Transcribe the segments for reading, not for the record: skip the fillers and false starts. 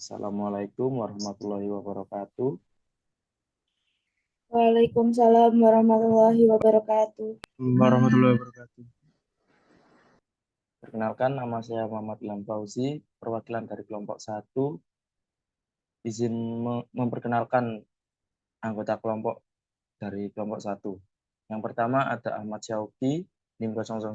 Assalamualaikum warahmatullahi wabarakatuh. Waalaikumsalam warahmatullahi wabarakatuh. Warahmatullahi wabarakatuh. Perkenalkan, nama saya Muhammad Ilham Fauzi, perwakilan dari kelompok 1. Izin memperkenalkan anggota kelompok dari kelompok 1. Yang pertama ada Ahmad Syauqi, NIM 001.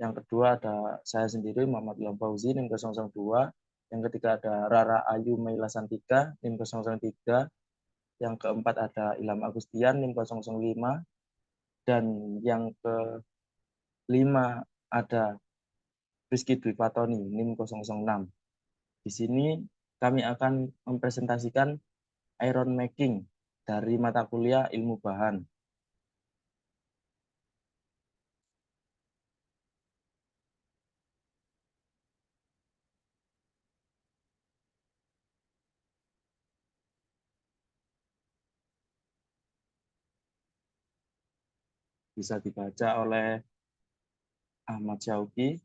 Yang kedua ada saya sendiri, Muhammad Ilham Fauzi, NIM 002. Yang ketiga ada Rara Ayu Meila Santika, NIM 003. Yang keempat ada Ilham Agustian, NIM 005. Dan yang kelima ada Rizky Dwi Fatoni, NIM 006. Di sini kami akan mempresentasikan iron making dari mata kuliah ilmu bahan. Bisa dibaca oleh Ahmad Syauqi.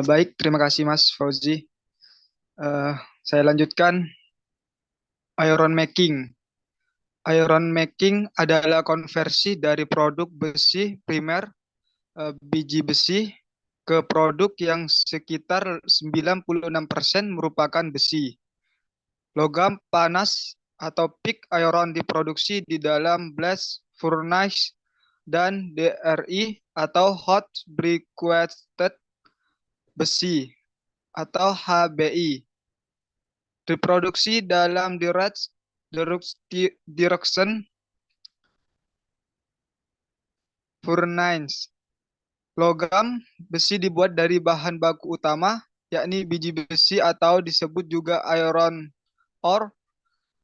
Baik, terima kasih Mas Fauzi. Saya lanjutkan. Iron making. Iron making adalah konversi dari produk besi primer, biji besi, ke produk yang sekitar 96% merupakan besi. Logam panas atau pig iron diproduksi di dalam blast furnace dan DRI atau hot briquetted besi atau HBI. Diproduksi dalam direction furnace. Logam besi dibuat dari bahan baku utama, yakni biji besi atau disebut juga iron ore.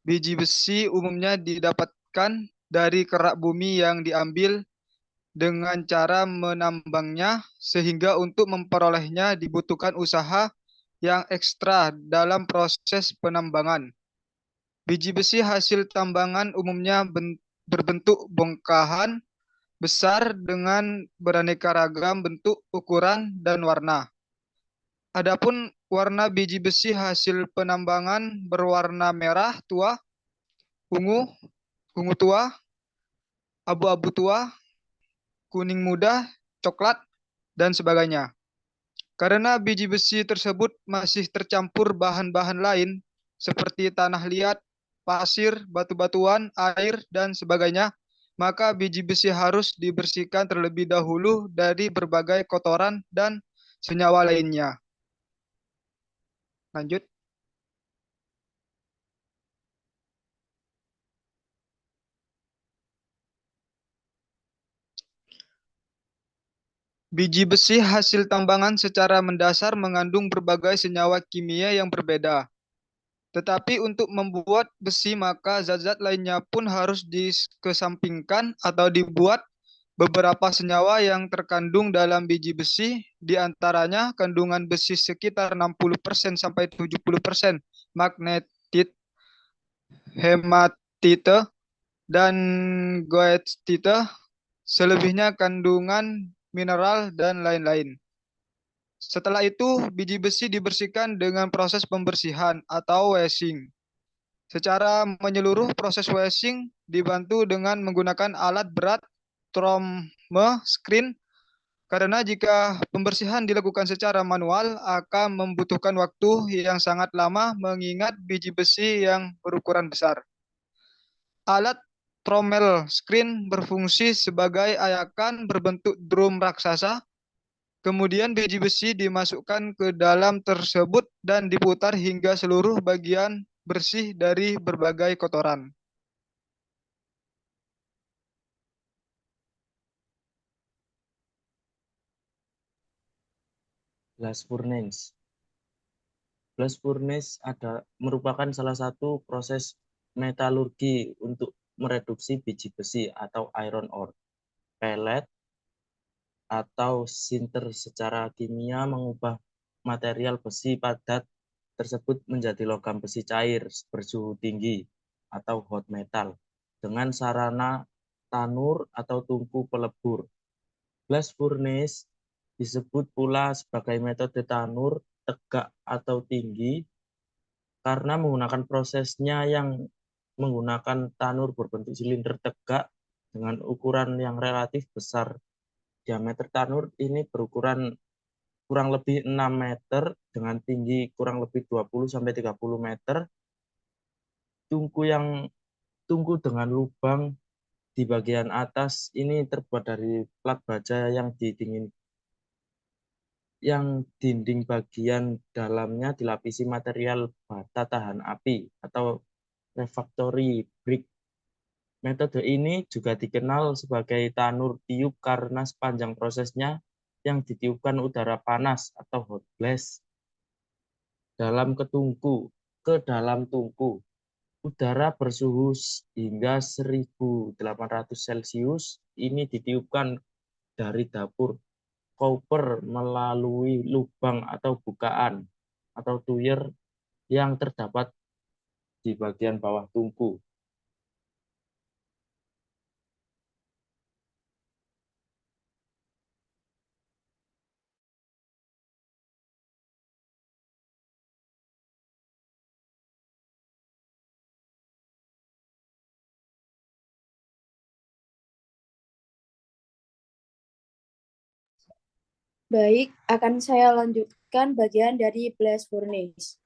Biji besi umumnya didapatkan dari kerak bumi yang diambil dengan cara menambangnya, sehingga untuk memperolehnya dibutuhkan usaha yang ekstra dalam proses penambangan. Biji besi hasil tambangan umumnya berbentuk bongkahan besar dengan beraneka ragam bentuk, ukuran, dan warna. Adapun warna biji besi hasil penambangan berwarna merah tua, ungu, ungu tua, abu-abu tua, kuning muda, coklat, dan sebagainya. Karena biji besi tersebut masih tercampur bahan-bahan lain seperti tanah liat, pasir, batu-batuan, air, dan sebagainya, maka biji besi harus dibersihkan terlebih dahulu dari berbagai kotoran dan senyawa lainnya. Lanjut. Biji besi hasil tambangan secara mendasar mengandung berbagai senyawa kimia yang berbeda. Tetapi untuk membuat besi maka zat-zat lainnya pun harus dikesampingkan atau dibuat. Beberapa senyawa yang terkandung dalam biji besi, diantaranya kandungan besi sekitar 60% sampai 70%, magnetite, hematite, dan goethite, selebihnya kandungan mineral dan lain-lain. Setelah itu, biji besi dibersihkan dengan proses pembersihan atau washing. Secara menyeluruh, proses washing dibantu dengan menggunakan alat berat trombe screen, karena jika pembersihan dilakukan secara manual akan membutuhkan waktu yang sangat lama mengingat biji besi yang berukuran besar. Alat trommel screen berfungsi sebagai ayakan berbentuk drum raksasa. Kemudian biji besi dimasukkan ke dalam tersebut dan diputar hingga seluruh bagian bersih dari berbagai kotoran. Blast furnace. Blast furnace merupakan salah satu proses metalurgi untuk mereduksi biji besi atau iron ore. Pellet atau sinter secara kimia mengubah material besi padat tersebut menjadi logam besi cair bersuhu tinggi atau hot metal dengan sarana tanur atau tungku pelebur. Blast furnace disebut pula sebagai metode tanur tegak atau tinggi karena menggunakan prosesnya yang menggunakan tanur berbentuk silinder tegak dengan ukuran yang relatif besar. Diameter tanur ini berukuran kurang lebih 6 meter dengan tinggi kurang lebih 20-30 meter. Tungku dengan lubang di bagian atas ini terbuat dari plat baja yang dinding bagian dalamnya dilapisi material bata tahan api atau refractory brick. Metode ini juga dikenal sebagai tanur tiup karena sepanjang prosesnya yang ditiupkan udara panas atau hot blast ke dalam tungku. Udara bersuhu hingga 1800 Celcius ini ditiupkan dari dapur koper melalui lubang atau bukaan atau tuyer yang terdapat di bagian bawah tungku. Baik, akan saya lanjutkan bagian dari blast furnace.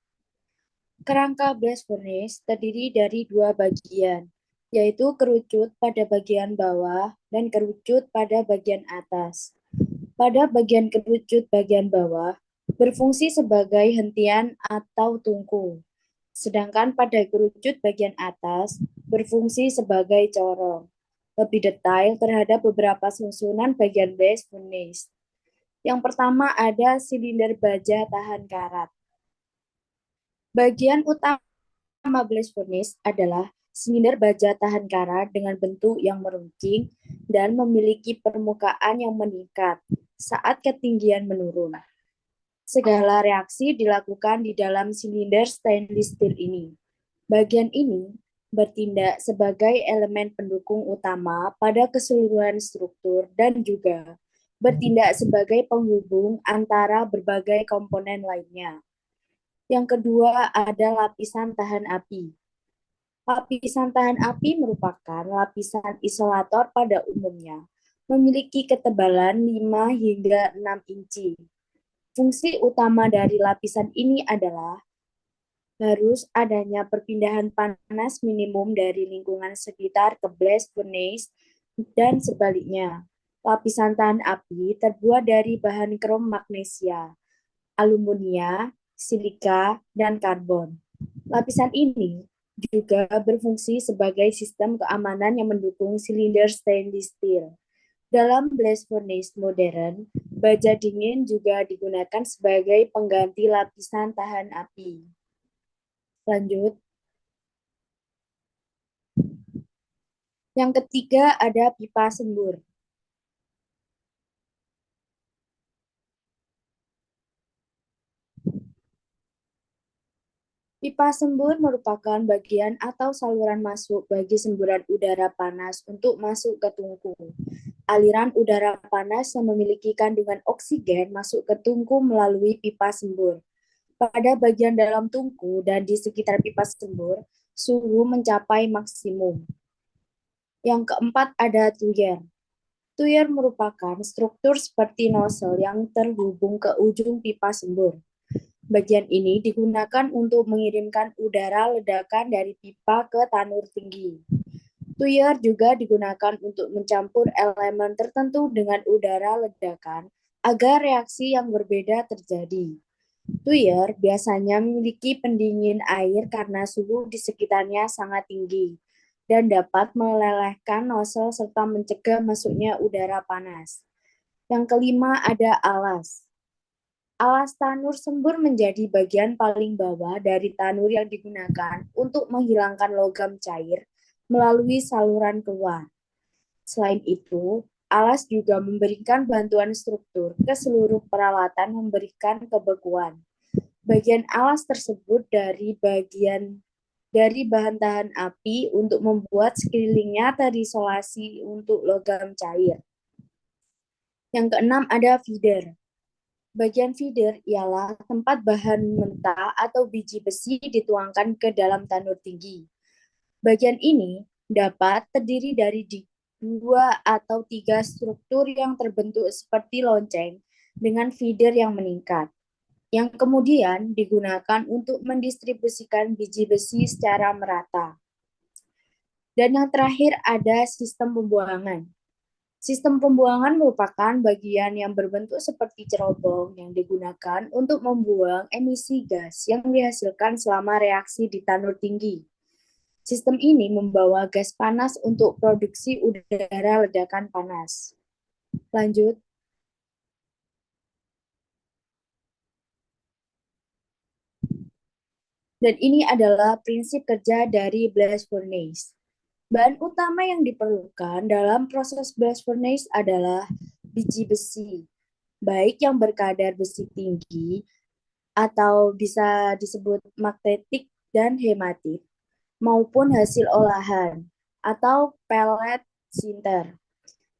Kerangka blast furnace terdiri dari dua bagian, yaitu kerucut pada bagian bawah dan kerucut pada bagian atas. Pada bagian kerucut bagian bawah berfungsi sebagai hentian atau tungku, sedangkan pada kerucut bagian atas berfungsi sebagai corong. Lebih detail terhadap beberapa susunan bagian blast furnace. Yang pertama ada silinder baja tahan karat. Bagian utama blast furnace adalah silinder baja tahan karat dengan bentuk yang meruncing dan memiliki permukaan yang meningkat saat ketinggian menurun. Segala reaksi dilakukan di dalam silinder stainless steel ini. Bagian ini bertindak sebagai elemen pendukung utama pada keseluruhan struktur dan juga bertindak sebagai penghubung antara berbagai komponen lainnya. Yang kedua ada lapisan tahan api. Lapisan tahan api merupakan lapisan isolator pada umumnya, memiliki ketebalan 5 hingga 6 inci. Fungsi utama dari lapisan ini adalah harus adanya perpindahan panas minimum dari lingkungan sekitar ke blast furnace dan sebaliknya. Lapisan tahan api terbuat dari bahan krom magnesia, aluminium, silika, dan karbon. Lapisan ini juga berfungsi sebagai sistem keamanan yang mendukung silinder stainless steel. Dalam blast furnace modern, baja dingin juga digunakan sebagai pengganti lapisan tahan api. Lanjut. Yang ketiga ada pipa sembur. Pipa sembur merupakan bagian atau saluran masuk bagi semburan udara panas untuk masuk ke tungku. Aliran udara panas yang memiliki kandungan oksigen masuk ke tungku melalui pipa sembur. Pada bagian dalam tungku dan di sekitar pipa sembur, suhu mencapai maksimum. Yang keempat ada tuyer. Tuyer merupakan struktur seperti nozzle yang terhubung ke ujung pipa sembur. Bagian ini digunakan untuk mengirimkan udara ledakan dari pipa ke tanur tinggi. Tuyer juga digunakan untuk mencampur elemen tertentu dengan udara ledakan agar reaksi yang berbeda terjadi. Tuyer biasanya memiliki pendingin air karena suhu di sekitarnya sangat tinggi dan dapat melelehkan nozzle serta mencegah masuknya udara panas. Yang kelima ada alas. Alas tanur sembur menjadi bagian paling bawah dari tanur yang digunakan untuk menghilangkan logam cair melalui saluran keluar. Selain itu, alas juga memberikan bantuan struktur ke seluruh peralatan memberikan kebekuan. Bagian alas tersebut dari bahan tahan api untuk membuat sekelilingnya terisolasi untuk logam cair. Yang keenam ada feeder. Bagian feeder ialah tempat bahan mentah atau biji besi dituangkan ke dalam tanur tinggi. Bagian ini dapat terdiri dari dua atau tiga struktur yang terbentuk seperti lonceng dengan feeder yang meningkat, yang kemudian digunakan untuk mendistribusikan biji besi secara merata. Dan yang terakhir ada sistem pembuangan. Sistem pembuangan merupakan bagian yang berbentuk seperti cerobong yang digunakan untuk membuang emisi gas yang dihasilkan selama reaksi di tanur tinggi. Sistem ini membawa gas panas untuk produksi udara ledakan panas. Lanjut. Dan ini adalah prinsip kerja dari blast furnace. Bahan utama yang diperlukan dalam proses blast furnace adalah biji besi, baik yang berkadar besi tinggi atau bisa disebut magnetik dan hematit, maupun hasil olahan atau pellet sinter.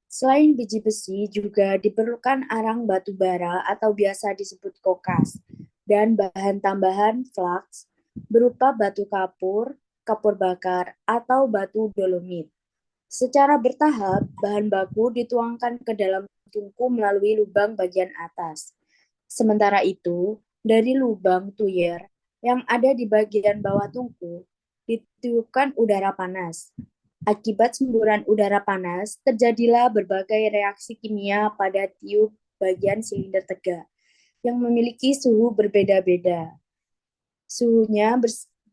Selain biji besi, juga diperlukan arang batu bara atau biasa disebut kokas, dan bahan tambahan flux berupa batu kapur, kapur bakar, atau batu dolomit. Secara bertahap, bahan baku dituangkan ke dalam tungku melalui lubang bagian atas. Sementara itu, dari lubang tuyer yang ada di bagian bawah tungku, ditiupkan udara panas. Akibat semburan udara panas, terjadilah berbagai reaksi kimia pada tiup bagian silinder tegak yang memiliki suhu berbeda-beda. Suhunya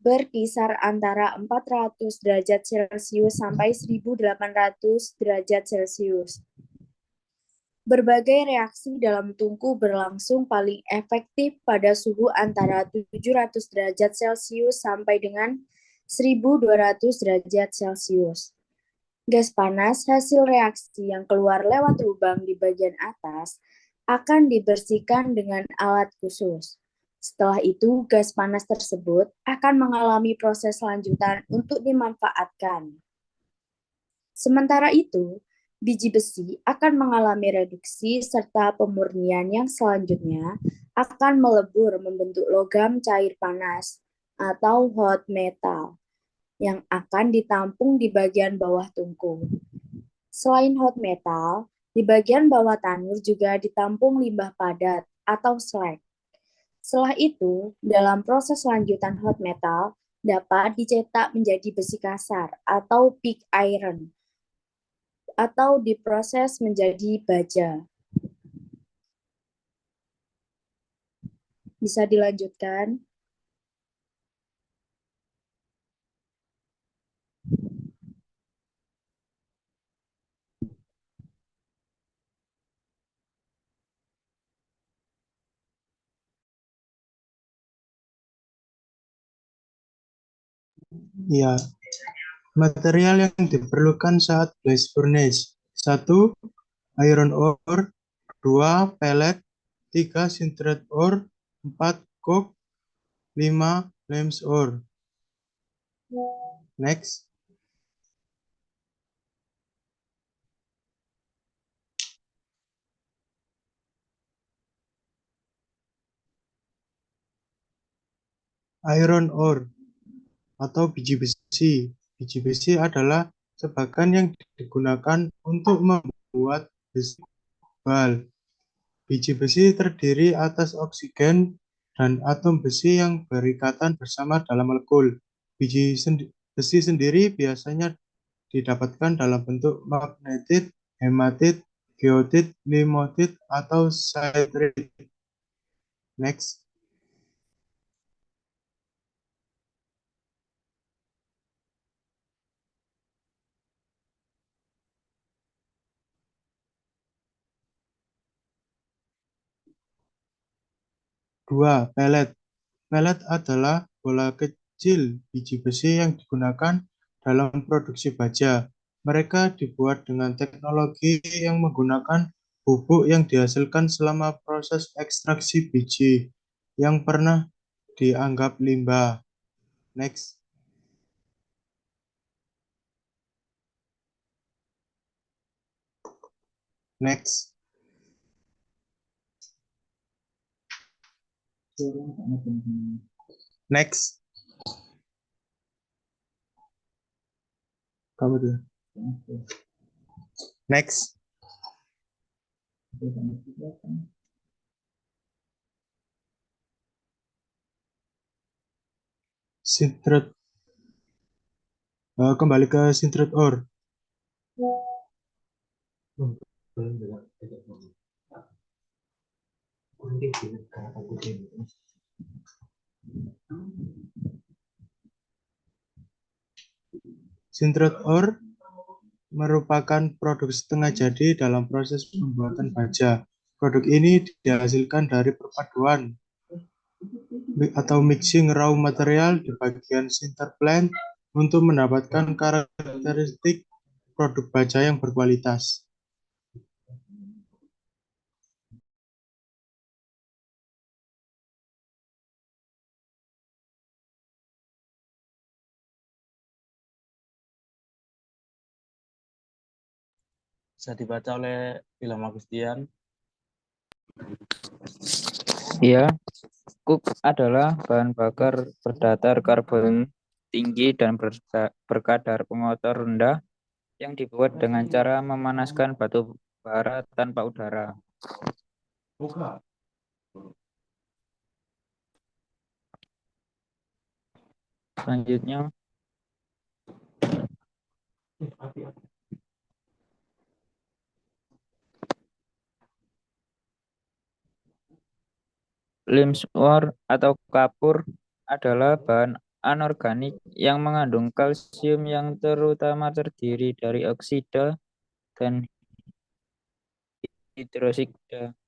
berkisar antara 400 derajat Celcius sampai 1800 derajat Celcius. Berbagai reaksi dalam tungku berlangsung paling efektif pada suhu antara 700 derajat Celcius sampai dengan 1200 derajat Celcius. Gas panas hasil reaksi yang keluar lewat lubang di bagian atas akan dibersihkan dengan alat khusus. Setelah itu, gas panas tersebut akan mengalami proses lanjutan untuk dimanfaatkan. Sementara itu, biji besi akan mengalami reduksi serta pemurnian yang selanjutnya akan melebur membentuk logam cair panas atau hot metal yang akan ditampung di bagian bawah tungku. Selain hot metal, di bagian bawah tanur juga ditampung limbah padat atau slag. Setelah itu, dalam proses lanjutan hot metal dapat dicetak menjadi besi kasar atau pig iron atau diproses menjadi baja. Bisa dilanjutkan? Ya, material yang diperlukan saat blast furnace. 1. Iron ore. 2. Pellet. 3. Sintered ore. 4. Coke. 5. Limes ore. Next. Iron ore atau biji besi. Biji besi adalah sebagian yang digunakan untuk membuat besi tebal. Biji besi terdiri atas oksigen dan atom besi yang berikatan bersama dalam molekul. Besi sendiri biasanya didapatkan dalam bentuk magnetit, hematit, geotit, limotit, atau siderit. Next. Dua, pelet. Pelet adalah bola kecil biji besi yang digunakan dalam produksi baja. Mereka dibuat dengan teknologi yang menggunakan bubuk yang dihasilkan selama proses ekstraksi biji yang pernah dianggap limbah. Next. Next. Next. Kamu tuh. Next. Sintret. Kembali ke sintret or. Sintret or merupakan produk setengah jadi dalam proses pembuatan baja. Produk ini dihasilkan dari perpaduan atau mixing raw material di bagian sinter plant untuk mendapatkan karakteristik produk baja yang berkualitas. Bisa dibaca oleh Ilham Agustian. Ya, coke adalah bahan bakar berdatar karbon tinggi dan berkadar pengotor rendah yang dibuat dengan cara memanaskan batu bara tanpa udara. Selanjutnya, limesware atau kapur adalah bahan anorganik yang mengandung kalsium yang terutama terdiri dari oksida dan hidroksida.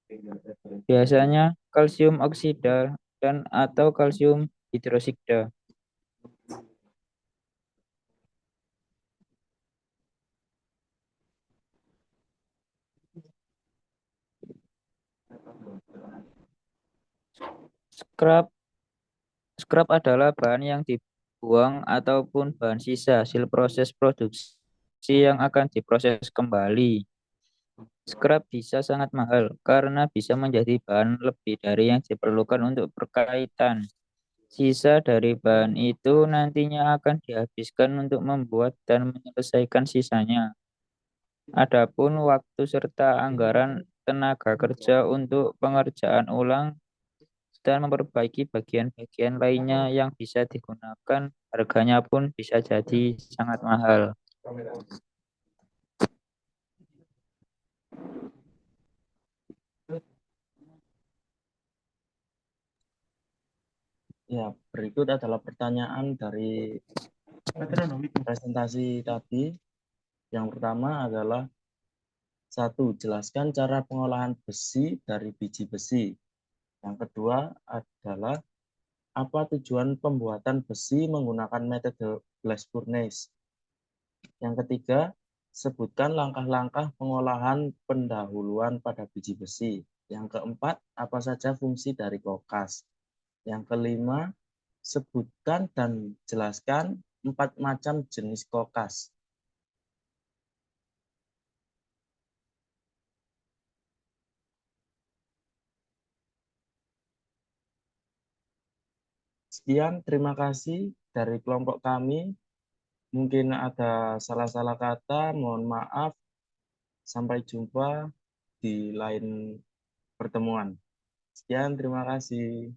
Biasanya kalsium oksida dan atau kalsium hidroksida. Scrap adalah bahan yang dibuang ataupun bahan sisa hasil proses produksi yang akan diproses kembali. Scrap bisa sangat mahal karena bisa menjadi bahan lebih dari yang diperlukan untuk perkaitan. Sisa dari bahan itu nantinya akan dihabiskan untuk membuat dan menyelesaikan sisanya. Adapun waktu serta anggaran tenaga kerja untuk pengerjaan ulang dan memperbaiki bagian-bagian lainnya yang bisa digunakan, harganya pun bisa jadi sangat mahal. Ya, berikut adalah pertanyaan dari presentasi tadi. Yang pertama adalah 1. Jelaskan cara pengolahan besi dari biji besi. Yang kedua adalah apa tujuan pembuatan besi menggunakan metode blast furnace. Yang ketiga, sebutkan langkah-langkah pengolahan pendahuluan pada biji besi. Yang keempat, apa saja fungsi dari kokas. Yang kelima, sebutkan dan jelaskan 4 macam jenis kokas. Sekian, terima kasih dari kelompok kami. Mungkin ada salah-salah kata, mohon maaf. Sampai jumpa di lain pertemuan. Sekian, terima kasih.